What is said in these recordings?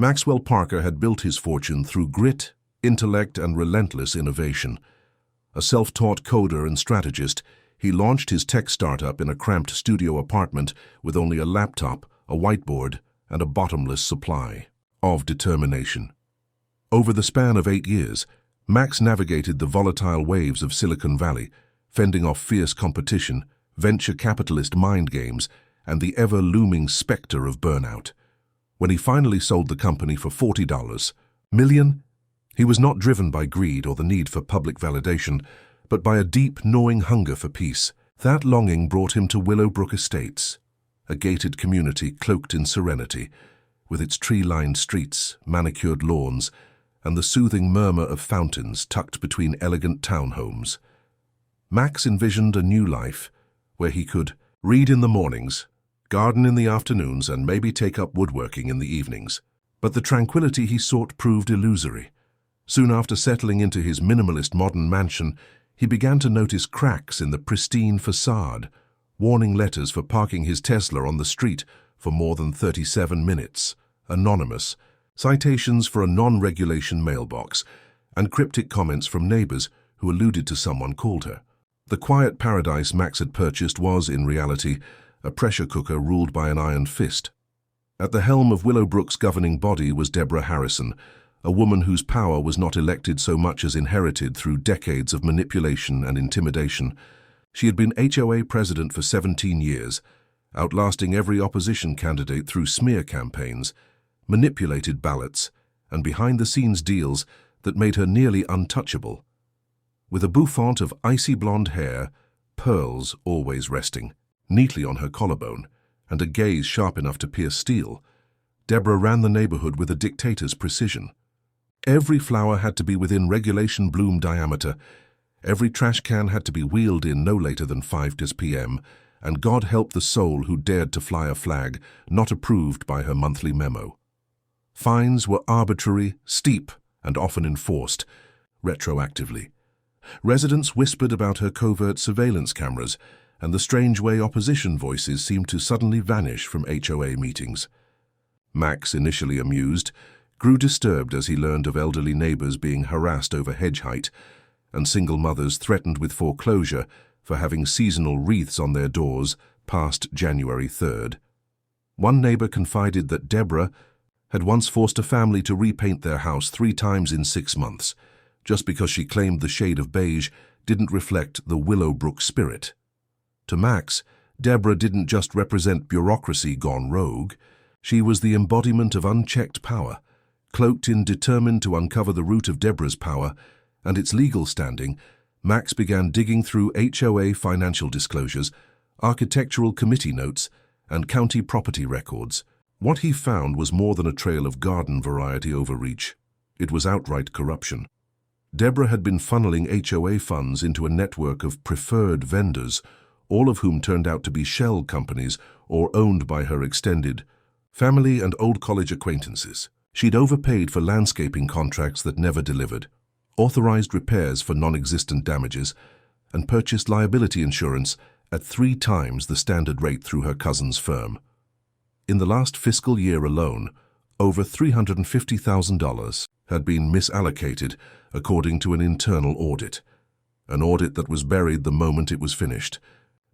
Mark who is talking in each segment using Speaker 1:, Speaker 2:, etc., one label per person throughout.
Speaker 1: Maxwell Parker had built his fortune through grit, intellect, and relentless innovation. A self-taught coder and strategist, he launched his tech startup in a cramped studio apartment with only a laptop, a whiteboard, and a bottomless supply of determination. Over the span of 8 years, Max navigated the volatile waves of Silicon Valley, fending off fierce competition, venture capitalist mind games, and the ever-looming specter of burnout. When he finally sold the company for $40 million, he was not driven by greed or the need for public validation, but by a deep, gnawing hunger for peace. That longing brought him to Willowbrook Estates, a gated community cloaked in serenity, with its tree-lined streets, manicured lawns, and the soothing murmur of fountains tucked between elegant townhomes. Max envisioned a new life, where he could read in the mornings, garden in the afternoons, and maybe take up woodworking in the evenings. But the tranquility he sought proved illusory. Soon after settling into his minimalist modern mansion, he began to notice cracks in the pristine facade, warning letters for parking his Tesla on the street for more than 37 minutes, anonymous, citations for a non-regulation mailbox, and cryptic comments from neighbors who alluded to someone called her. The quiet paradise Max had purchased was, in reality, a pressure cooker ruled by an iron fist. At the helm of Willowbrook's governing body was Deborah Harrison, a woman whose power was not elected so much as inherited through decades of manipulation and intimidation. She had been HOA president for 17 years, outlasting every opposition candidate through smear campaigns, manipulated ballots, and behind-the-scenes deals that made her nearly untouchable. With a bouffant of icy blonde hair, pearls always resting neatly on her collarbone, and a gaze sharp enough to pierce steel, Deborah ran the neighborhood with a dictator's precision. Every flower had to be within regulation bloom diameter, every trash can had to be wheeled in no later than 5 p.m., and God help the soul who dared to fly a flag not approved by her monthly memo. Fines were arbitrary, steep, and often enforced retroactively. Residents whispered about her covert surveillance cameras, and the strange way opposition voices seemed to suddenly vanish from HOA meetings. Max, initially amused, grew disturbed as he learned of elderly neighbors being harassed over hedge height, and single mothers threatened with foreclosure for having seasonal wreaths on their doors past January 3rd. One neighbor confided that Deborah had once forced a family to repaint their house 3 times in 6 months, just because she claimed the shade of beige didn't reflect the Willowbrook spirit. To Max, Deborah didn't just represent bureaucracy gone rogue. She was the embodiment of unchecked power, cloaked in determined to uncover the root of Deborah's power and its legal standing. Max began digging through HOA financial disclosures, architectural committee notes, and county property records. What he found was more than a trail of garden variety overreach. It was outright corruption. Deborah had been funneling HOA funds into a network of preferred vendors, all of whom turned out to be shell companies or owned by her extended family and old college acquaintances. She'd overpaid for landscaping contracts that never delivered, authorized repairs for non-existent damages, and purchased liability insurance at 3 times the standard rate through her cousin's firm. In the last fiscal year alone, over $350,000 had been misallocated according to an internal audit, an audit that was buried the moment it was finished.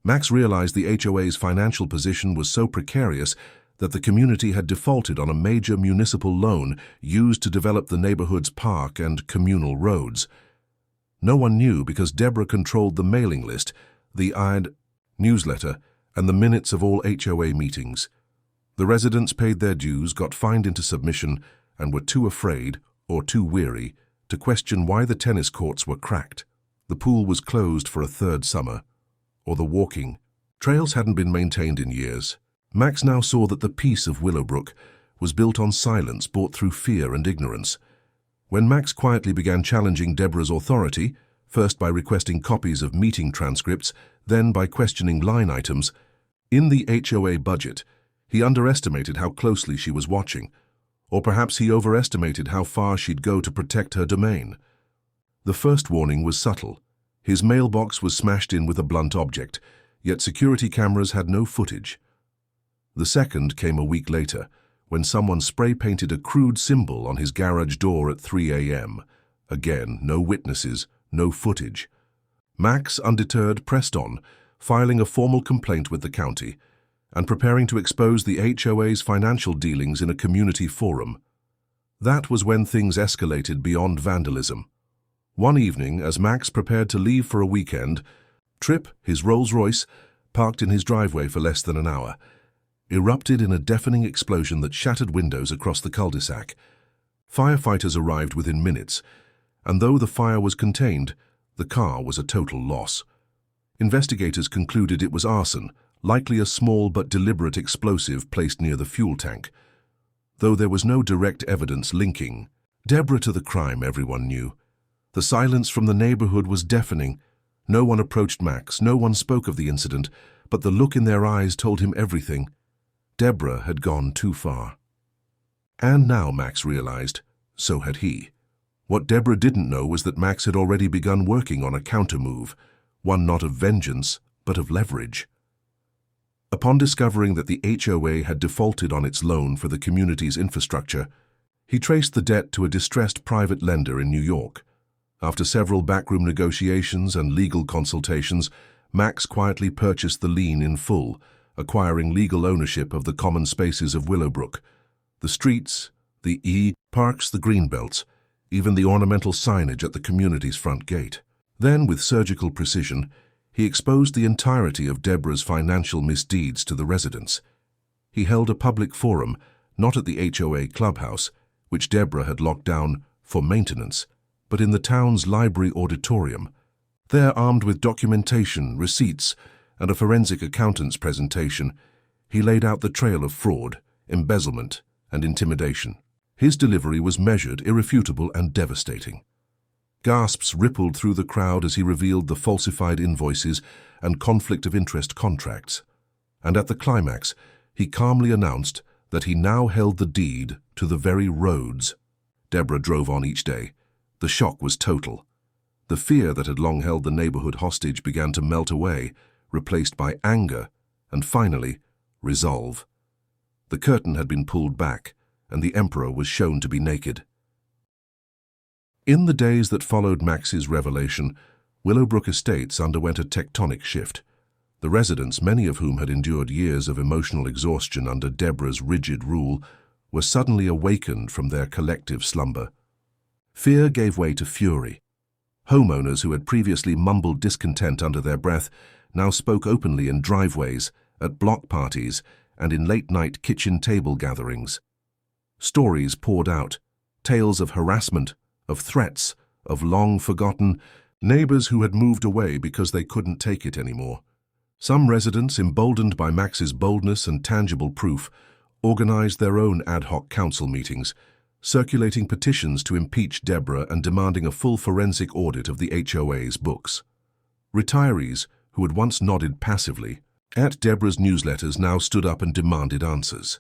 Speaker 1: Max realized the HOA's financial position was so precarious that the community had defaulted on a major municipal loan used to develop the neighborhood's park and communal roads. No one knew because Deborah controlled the mailing list, the newsletter, and the minutes of all HOA meetings. The residents paid their dues, got fined into submission, and were too afraid, or too weary, to question why the tennis courts were cracked, the pool was closed for a 3rd summer, or the walking trails hadn't been maintained in years. Max now saw that the peace of Willowbrook was built on silence bought through fear and ignorance. When Max quietly began challenging Deborah's authority, first by requesting copies of meeting transcripts, then by questioning line items, in the HOA budget, he underestimated how closely she was watching, or perhaps he overestimated how far she'd go to protect her domain. The first warning was subtle. His mailbox was smashed in with a blunt object, yet security cameras had no footage. The second came a week later, when someone spray-painted a crude symbol on his garage door at 3 a.m. Again, no witnesses, no footage. Max, undeterred, pressed on, filing a formal complaint with the county and preparing to expose the HOA's financial dealings in a community forum. That was when things escalated beyond vandalism. One evening, as Max prepared to leave for a weekend, Trip, his Rolls-Royce, parked in his driveway for less than an hour, erupted in a deafening explosion that shattered windows across the cul-de-sac. Firefighters arrived within minutes, and though the fire was contained, the car was a total loss. Investigators concluded it was arson, likely a small but deliberate explosive placed near the fuel tank. Though there was no direct evidence linking Deborah to the crime, everyone knew. The silence from the neighborhood was deafening. No one approached Max, no one spoke of the incident, but the look in their eyes told him everything. Deborah had gone too far. And now, Max realized, so had he. What Deborah didn't know was that Max had already begun working on a countermove, one not of vengeance, but of leverage. Upon discovering that the HOA had defaulted on its loan for the community's infrastructure, he traced the debt to a distressed private lender in New York. After several backroom negotiations and legal consultations, Max quietly purchased the lien in full, acquiring legal ownership of the common spaces of Willowbrook, the streets, the parks, the greenbelts, even the ornamental signage at the community's front gate. Then, with surgical precision, he exposed the entirety of Deborah's financial misdeeds to the residents. He held a public forum, not at the HOA clubhouse, which Deborah had locked down for maintenance, but in the town's library auditorium. There, armed with documentation, receipts, and a forensic accountant's presentation, he laid out the trail of fraud, embezzlement, and intimidation. His delivery was measured, irrefutable, and devastating. Gasps rippled through the crowd as he revealed the falsified invoices and conflict of interest contracts. And at the climax, he calmly announced that he now held the deed to the very roads. Deborah drove on each day. The shock was total. The fear that had long held the neighborhood hostage began to melt away, replaced by anger and, finally, resolve. The curtain had been pulled back, and the emperor was shown to be naked. In the days that followed Max's revelation, Willowbrook Estates underwent a tectonic shift. The residents, many of whom had endured years of emotional exhaustion under Deborah's rigid rule, were suddenly awakened from their collective slumber. Fear gave way to fury. Homeowners who had previously mumbled discontent under their breath now spoke openly in driveways, at block parties, and in late-night kitchen table gatherings. Stories poured out, tales of harassment, of threats, of long-forgotten neighbors who had moved away because they couldn't take it anymore. Some residents, emboldened by Max's boldness and tangible proof, organized their own ad hoc council meetings, circulating petitions to impeach Deborah and demanding a full forensic audit of the HOA's books. Retirees, who had once nodded passively at Deborah's newsletters, now stood up and demanded answers.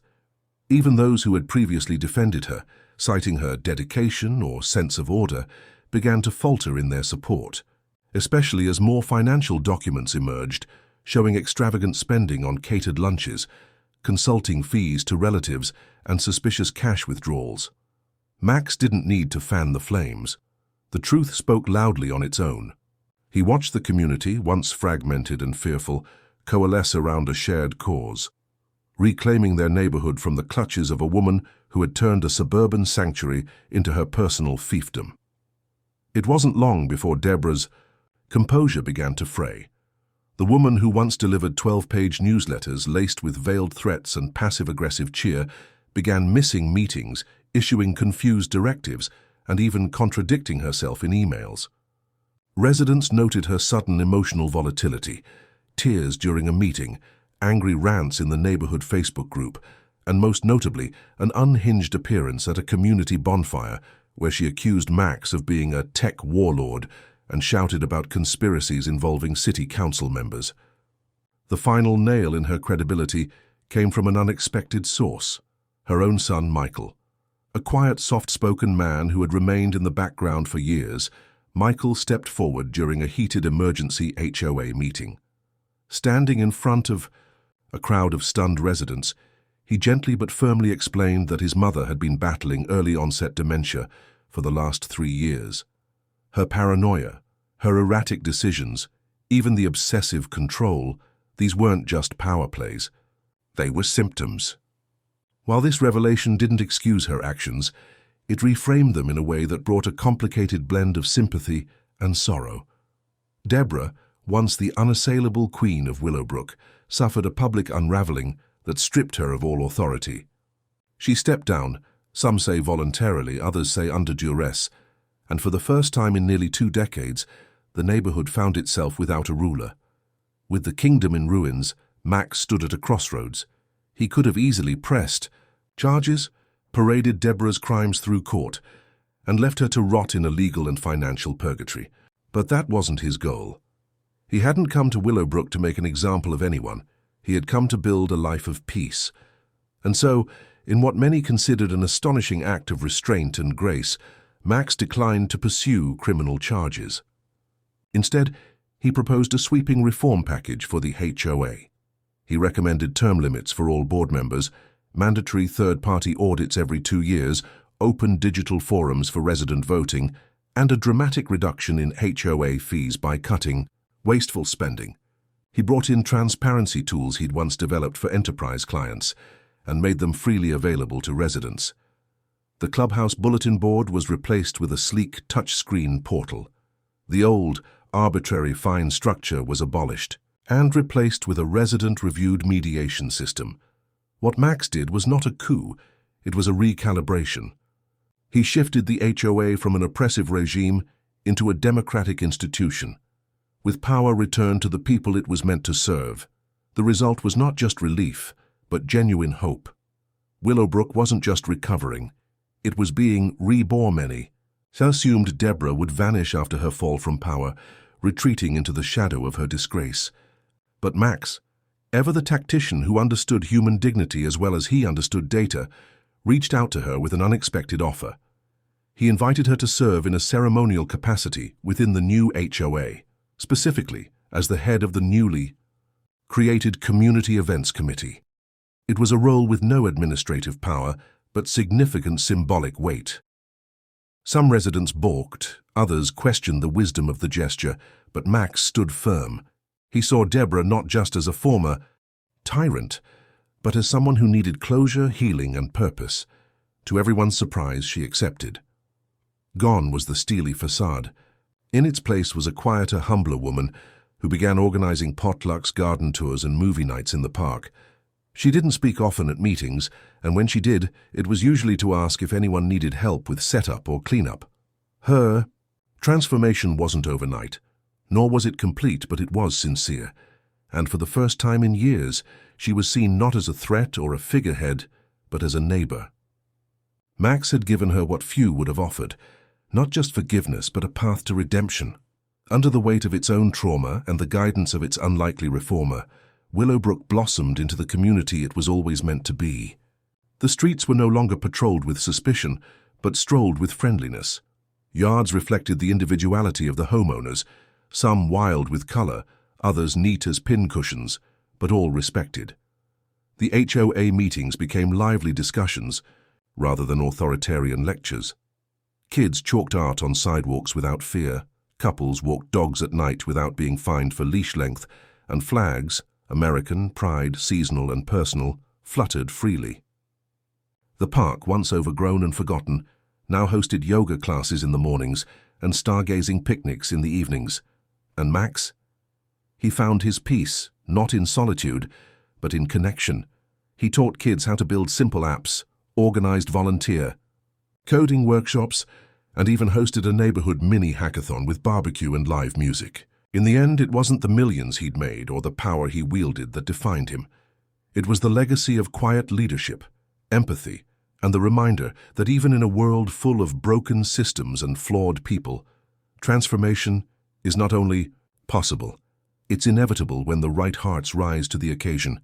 Speaker 1: Even those who had previously defended her, citing her dedication or sense of order, began to falter in their support, especially as more financial documents emerged, showing extravagant spending on catered lunches, consulting fees to relatives, and suspicious cash withdrawals. Max didn't need to fan the flames. The truth spoke loudly on its own. He watched the community, once fragmented and fearful, coalesce around a shared cause, reclaiming their neighborhood from the clutches of a woman who had turned a suburban sanctuary into her personal fiefdom. It wasn't long before Deborah's composure began to fray. The woman who once delivered 12-page newsletters laced with veiled threats and passive-aggressive cheer began missing meetings, issuing confused directives, and even contradicting herself in emails. Residents noted her sudden emotional volatility, tears during a meeting, angry rants in the neighborhood Facebook group, and most notably, an unhinged appearance at a community bonfire where she accused Max of being a tech warlord and shouted about conspiracies involving city council members. The final nail in her credibility came from an unexpected source, her own son Michael. A quiet, soft-spoken man who had remained in the background for years, Michael stepped forward during a heated emergency HOA meeting. Standing in front of a crowd of stunned residents, He gently but firmly explained that his mother had been battling early-onset dementia for the last 3 years. Her paranoia, her erratic decisions, even the obsessive control, these weren't just power plays. They were symptoms. While this revelation didn't excuse her actions, it reframed them in a way that brought a complicated blend of sympathy and sorrow. Deborah, once the unassailable queen of Willowbrook, suffered a public unraveling that stripped her of all authority. She stepped down, some say voluntarily, others say under duress, and for the first time in nearly 2 decades, the neighborhood found itself without a ruler. With the kingdom in ruins, Max stood at a crossroads. He could have easily pressed charges, paraded Deborah's crimes through court, and left her to rot in a legal and financial purgatory. But that wasn't his goal. He hadn't come to Willowbrook to make an example of anyone. He had come to build a life of peace. And so, in what many considered an astonishing act of restraint and grace, Max declined to pursue criminal charges. Instead, he proposed a sweeping reform package for the HOA. He recommended term limits for all board members, mandatory third-party audits every 2 years, open digital forums for resident voting, and a dramatic reduction in HOA fees by cutting wasteful spending. He brought in transparency tools he'd once developed for enterprise clients and made them freely available to residents. The clubhouse bulletin board was replaced with a sleek touchscreen portal. The old, arbitrary fine structure was abolished and replaced with a resident-reviewed mediation system. What Max did was not a coup, it was a recalibration. He shifted the HOA from an oppressive regime into a democratic institution, with power returned to the people it was meant to serve. The result was not just relief, but genuine hope. Willowbrook wasn't just recovering, it was being reborn. So assumed Deborah would vanish after her fall from power, retreating into the shadow of her disgrace. But Max, ever the tactician who understood human dignity as well as he understood data, reached out to her with an unexpected offer. He invited her to serve in a ceremonial capacity within the new HOA, specifically as the head of the newly created Community Events Committee. It was a role with no administrative power, but significant symbolic weight. Some residents balked, others questioned the wisdom of the gesture, but Max stood firm. He saw Deborah not just as a former tyrant, but as someone who needed closure, healing, and purpose. To everyone's surprise, she accepted. Gone was the steely facade. In its place was a quieter, humbler woman who began organizing potlucks, garden tours, and movie nights in the park. She didn't speak often at meetings, and when she did, it was usually to ask if anyone needed help with setup or cleanup. Her transformation wasn't overnight, nor was it complete, but it was sincere. And for the first time in years, she was seen not as a threat or a figurehead, but as a neighbor. Max had given her what few would have offered, not just forgiveness, but a path to redemption. Under the weight of its own trauma and the guidance of its unlikely reformer, Willowbrook blossomed into the community it was always meant to be. The streets were no longer patrolled with suspicion, but strolled with friendliness. Yards reflected the individuality of the homeowners, some wild with color, others neat as pincushions, but all respected. The HOA meetings became lively discussions, rather than authoritarian lectures. Kids chalked art on sidewalks without fear, couples walked dogs at night without being fined for leash length, and flags, American, pride, seasonal and personal, fluttered freely. The park, once overgrown and forgotten, now hosted yoga classes in the mornings and stargazing picnics in the evenings. And Max? He found his peace, not in solitude, but in connection. He taught kids how to build simple apps, organized volunteer, coding workshops, and even hosted a neighborhood mini-hackathon with barbecue and live music. In the end, it wasn't the millions he'd made or the power he wielded that defined him. It was the legacy of quiet leadership, empathy, and the reminder that even in a world full of broken systems and flawed people, transformation is not only possible, it's inevitable when the right hearts rise to the occasion.